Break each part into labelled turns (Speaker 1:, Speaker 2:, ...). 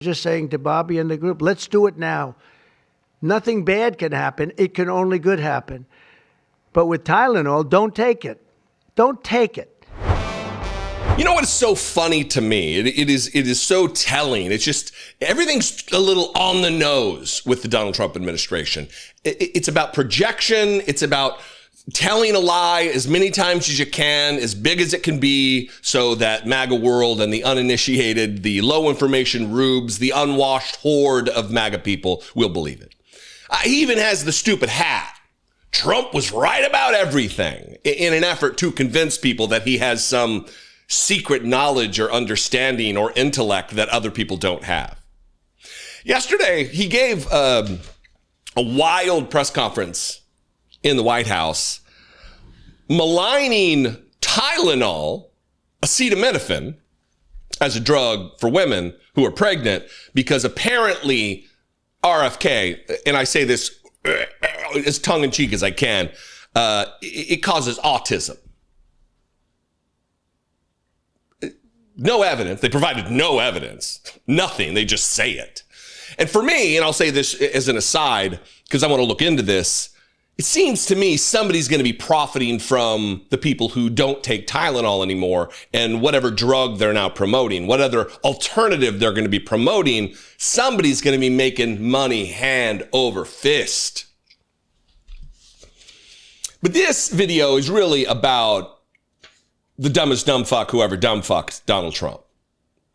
Speaker 1: Just saying to Bobby and the group, let's do it now. Nothing bad can happen. It can only good happen. But with Tylenol, don't take it. Don't take it.
Speaker 2: You know what is so funny to me? It is so telling. It's just everything's a little on the nose with the Donald Trump administration. It's about projection. It's about telling a lie as many times as you can, as big as it can be, so that MAGA world and the uninitiated, the low information rubes, the unwashed horde of MAGA people will believe it. He even has the stupid hat. Trump was right about everything in an effort to convince people that he has some secret knowledge or understanding or intellect that other people don't have. Yesterday, he gave a wild press conference in the White House, maligning Tylenol, acetaminophen, as a drug for women who are pregnant, because apparently RFK, and I say this as tongue-in-cheek as I can, it causes autism. No evidence. They provided no evidence. Nothing. They just say it. And for me, and I'll say this as an aside, because I want to look into this, it seems to me somebody's going to be profiting from the people who don't take Tylenol anymore and whatever drug they're now promoting, what other alternative they're going to be promoting, somebody's going to be making money hand over fist. But this video is really about the dumbest dumb fuck who ever dumb fucked Donald Trump.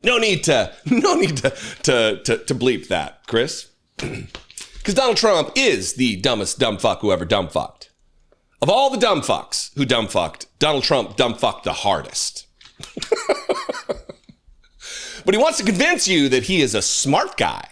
Speaker 2: No need to bleep that, Chris. Because Donald Trump is the dumbest dumb fuck who ever dumb fucked. Of all the dumb fucks who dumb fucked, Donald Trump dumb fucked the hardest. But he wants to convince you that he is a smart guy,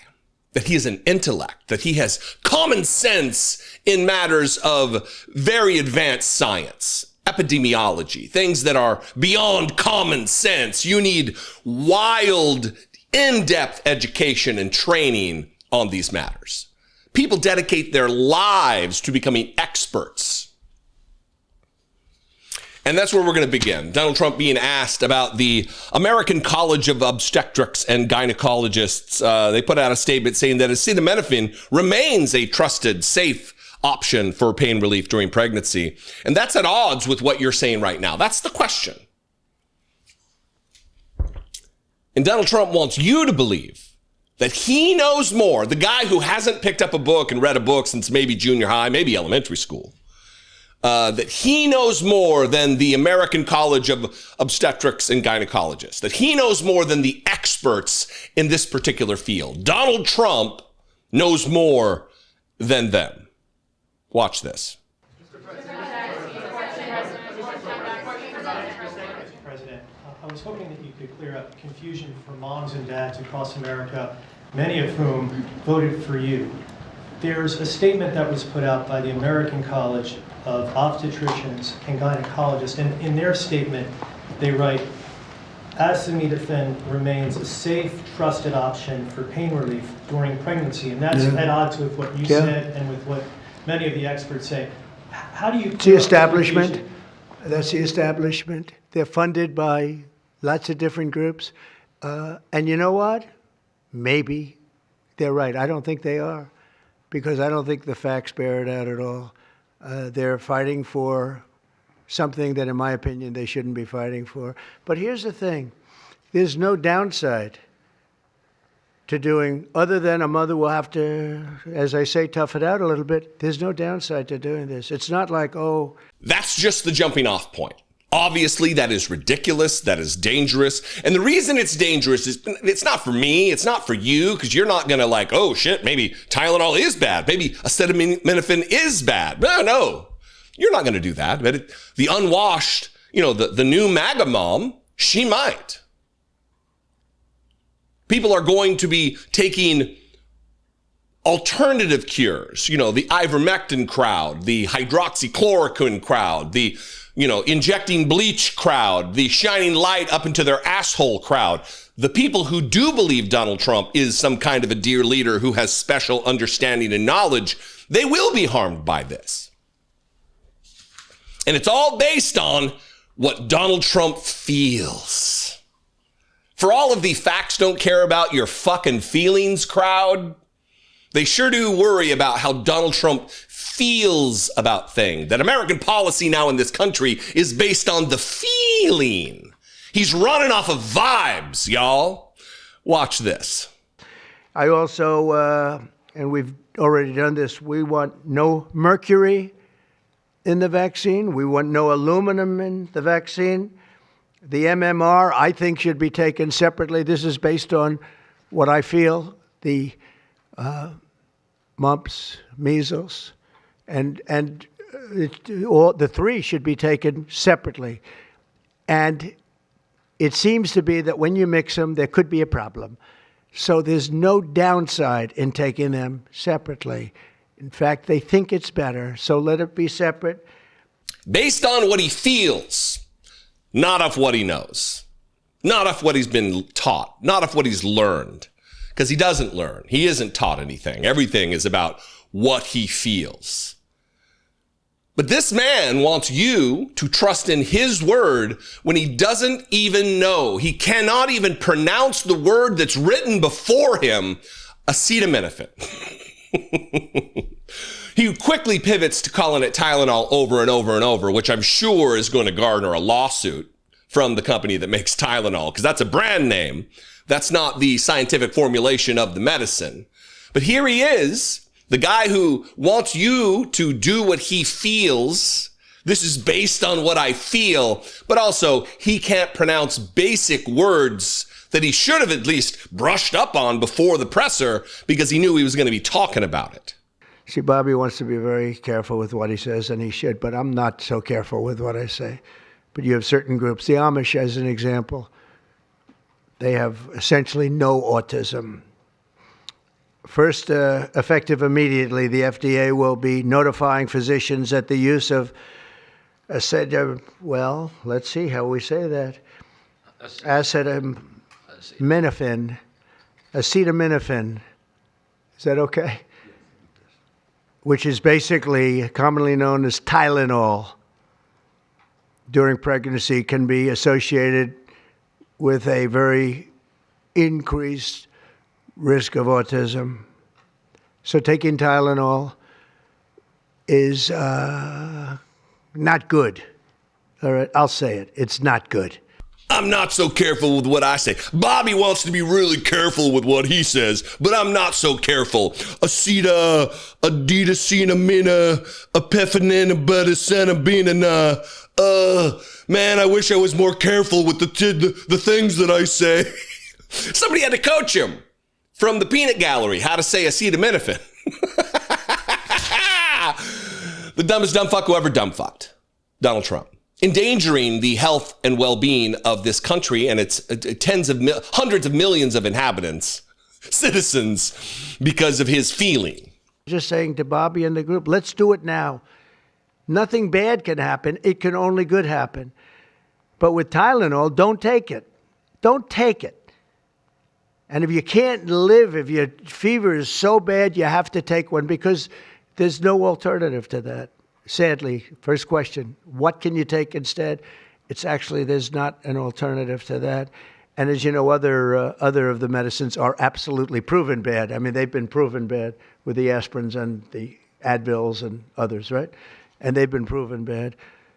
Speaker 2: that he is an intellect, that he has common sense in matters of very advanced science, epidemiology, things that are beyond common sense. You need wild, in-depth education and training on these matters. People dedicate their lives to becoming experts. And that's where we're going to begin. Donald Trump being asked about the American College of Obstetrics and Gynecologists. They put out a statement saying that acetaminophen remains a trusted, safe option for pain relief during pregnancy. And that's at odds with what you're saying right now. That's the question. And Donald Trump wants you to believe that he knows more, the guy who hasn't picked up a book and read a book since maybe junior high, maybe elementary school, that he knows more than the American College of Obstetrics and Gynecologists, that he knows more than the experts in this particular field. Donald Trump knows more than them. Watch this.
Speaker 3: President, I was hoping that you could clear up confusion for moms and dads across America, many of whom voted for you. There's a statement that was put out by the American College of Obstetricians and Gynecologists, and in their statement, they write, acetaminophen remains a safe, trusted option for pain relief during pregnancy, and that's at odds with what you said and with what many of the experts say. How do you...
Speaker 1: It's the establishment. That's the establishment. They're funded by lots of different groups. And you know what? Maybe they're right. I don't think they are, because I don't think the facts bear it out at all. They're fighting for something that, in my opinion, they shouldn't be fighting for. But here's the thing. There's no downside to doing, other than a mother will have to, as I say, tough it out a little bit. There's no downside to doing this. It's not like, oh...
Speaker 2: That's just the jumping off point. Obviously, that is ridiculous. That is dangerous. And the reason it's dangerous is it's not for me. It's not for you, because you're not going to like, oh, shit, maybe Tylenol is bad. Maybe acetaminophen is bad. No. You're not going to do that. But the unwashed, the new MAGA mom, she might. People are going to be taking alternative cures, the ivermectin crowd, the hydroxychloroquine crowd, the, injecting bleach crowd, the shining light up into their asshole crowd. The people who do believe Donald Trump is some kind of a dear leader who has special understanding and knowledge, they will be harmed by this. And it's all based on what Donald Trump feels. For all of the facts don't care about your fucking feelings crowd, they sure do worry about how Donald Trump feels about things. That American policy now in this country is based on the feeling. He's running off of vibes, y'all. Watch this.
Speaker 1: I also, and we've already done this, we want no mercury in the vaccine. We want no aluminum in the vaccine. The MMR, I think, should be taken separately. This is based on what I feel, the mumps, measles, and all the three should be taken separately. And it seems to be that when you mix them, there could be a problem. So there's no downside in taking them separately. In fact, they think it's better, so let it be separate.
Speaker 2: Based on what he feels, not off what he knows, not off what he's been taught, not off what he's learned, because he doesn't learn. He isn't taught anything. Everything is about what he feels. But this man wants you to trust in his word when he doesn't even know. He cannot even pronounce the word that's written before him, acetaminophen. He quickly pivots to calling it Tylenol over and over and over, which I'm sure is going to garner a lawsuit from the company that makes Tylenol, because that's a brand name. That's not the scientific formulation of the medicine. But here he is, the guy who wants you to do what he feels. This is based on what I feel, but also he can't pronounce basic words that he should have at least brushed up on before the presser because he knew he was going to be talking about it.
Speaker 1: See, Bobby wants to be very careful with what he says, and he should, but I'm not so careful with what I say. But you have certain groups, the Amish as an example, they have essentially no autism. First, effective immediately, the FDA will be notifying physicians that the use of well, let's see how we say that. Acetaminophen. Acetaminophen. Is that okay? Which is basically commonly known as Tylenol, during pregnancy can be associated with a very increased risk of autism. So taking Tylenol is not good. All right, I'll say it. It's not good.
Speaker 2: I'm not so careful with what I say. Bobby wants to be really careful with what he says, but I'm not so careful. Aditacinamina, epiphenina, betacenabina. Man, I wish I was more careful with the things that I say. Somebody had to coach him from the peanut gallery how to say acetaminophen. The dumbest dumb fuck who ever dumb fucked. Donald Trump. Endangering the health and well-being of this country and its hundreds of millions of inhabitants, citizens, because of his feeling.
Speaker 1: Just saying to Bobby and the group, let's do it now. Nothing bad can happen. It can only good happen. But with Tylenol, don't take it. Don't take it. And if you can't live, if your fever is so bad, you have to take one because there's no alternative to that. Sadly, first question, what can you take instead? It's actually, there's not an alternative to that. And as you know, other of the medicines are absolutely proven bad. I mean, they've been proven bad with the aspirins and the Advils and others, right? And they've been proven bad.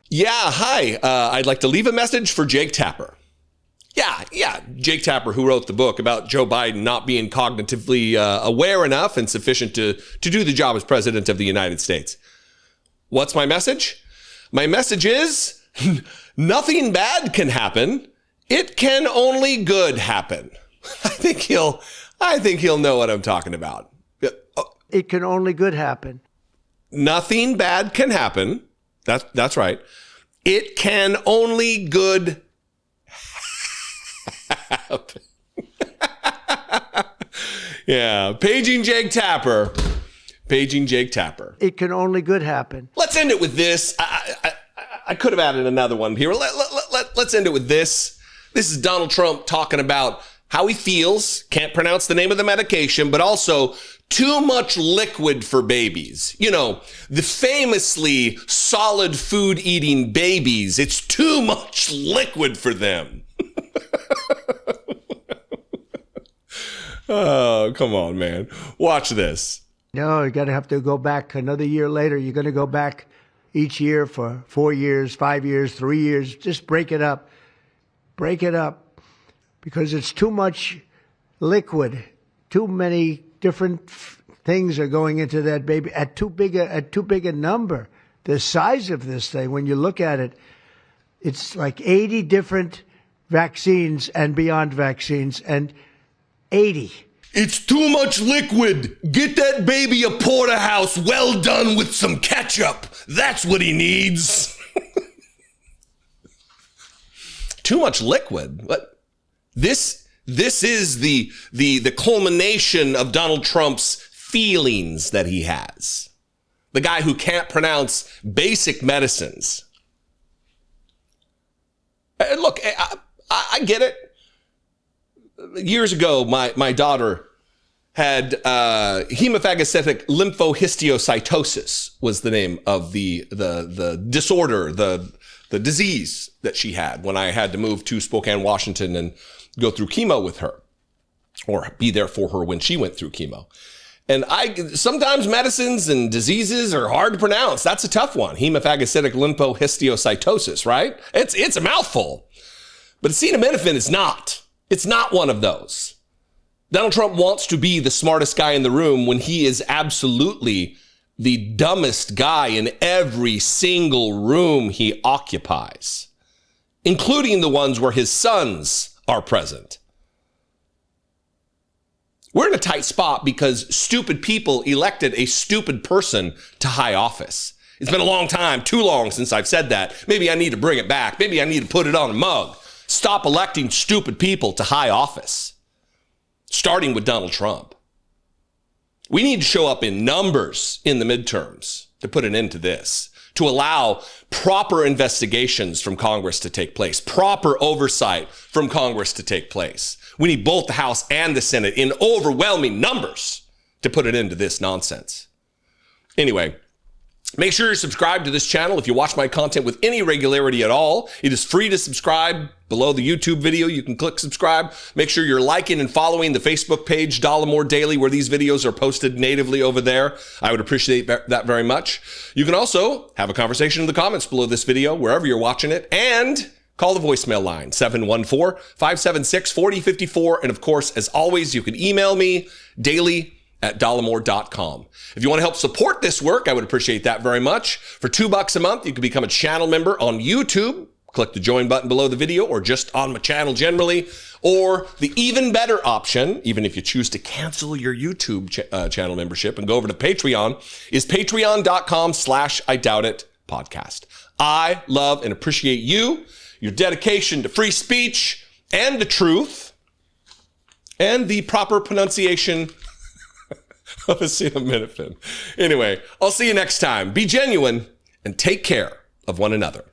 Speaker 2: Yeah, hi. I'd like to leave a message for Jake Tapper. Yeah. Jake Tapper, who wrote the book about Joe Biden not being cognitively aware enough and sufficient to do the job as president of the United States. What's my message? My message is nothing bad can happen. It can only good happen. I think he'll know what I'm talking about.
Speaker 1: It can only good happen.
Speaker 2: Nothing bad can happen. That's right. It can only good happen. Yeah, paging Jake Tapper.
Speaker 1: It can only good happen.
Speaker 2: Let's end it with this. I could have added another one here. Let's end it with this. This is Donald Trump talking about how he feels, can't pronounce the name of the medication, but also too much liquid for babies. You know, the famously solid food eating babies. It's too much liquid for them. Oh, come on, man. Watch this.
Speaker 1: No, you're going to have to go back another year later. You're going to go back each year for 4 years, 5 years, 3 years. Just break it up. Break it up. Because it's too much liquid. Too many different things are going into that baby at too big a number. The size of this thing, when you look at it, it's like 80 different vaccines and beyond vaccines, and 80.
Speaker 2: It's too much liquid. Get that baby a porterhouse well done with some ketchup. That's what he needs. Too much liquid. What? This is the culmination of Donald Trump's feelings that he has. The guy who can't pronounce basic medicines. And look, I get it. Years ago, my daughter had hemophagocytic lymphohistiocytosis was the name of the disorder, the disease that she had when I had to move to Spokane, Washington and go through chemo with her or be there for her when she went through chemo. And sometimes medicines and diseases are hard to pronounce. That's a tough one. Hemophagocytic lymphohistiocytosis, right? It's a mouthful. But acetaminophen is not. It's not one of those. Donald Trump wants to be the smartest guy in the room when he is absolutely the dumbest guy in every single room he occupies, including the ones where his sons are present. We're in a tight spot because stupid people elected a stupid person to high office. It's been a long time, too long since I've said that. Maybe I need to bring it back. Maybe I need to put it on a mug. Stop electing stupid people to high office, starting with Donald Trump. We need to show up in numbers in the midterms to put an end to this, to allow proper investigations from Congress to take place, proper oversight from Congress to take place. We need both the House and the Senate in overwhelming numbers to put an end to this nonsense. Anyway, make sure you're subscribed to this channel if you watch my content with any regularity at all. It is free to subscribe. Below the YouTube video, you can click subscribe. Make sure you're liking and following the Facebook page, Dollemore Daily, where these videos are posted natively over there. I would appreciate that very much. You can also have a conversation in the comments below this video, wherever you're watching it, and call the voicemail line, 714-576-4054. And of course, as always, you can email me daily@dollemore.com. If you want to help support this work, I would appreciate that very much. For $2 a month, you can become a channel member on YouTube. Click the join button below the video or just on my channel generally. Or the even better option, even if you choose to cancel your YouTube channel membership and go over to Patreon, is patreon.com/IDoubtIt podcast. I love and appreciate you, your dedication to free speech and the truth and the proper pronunciation of acetaminophen. Anyway, I'll see you next time. Be genuine and take care of one another.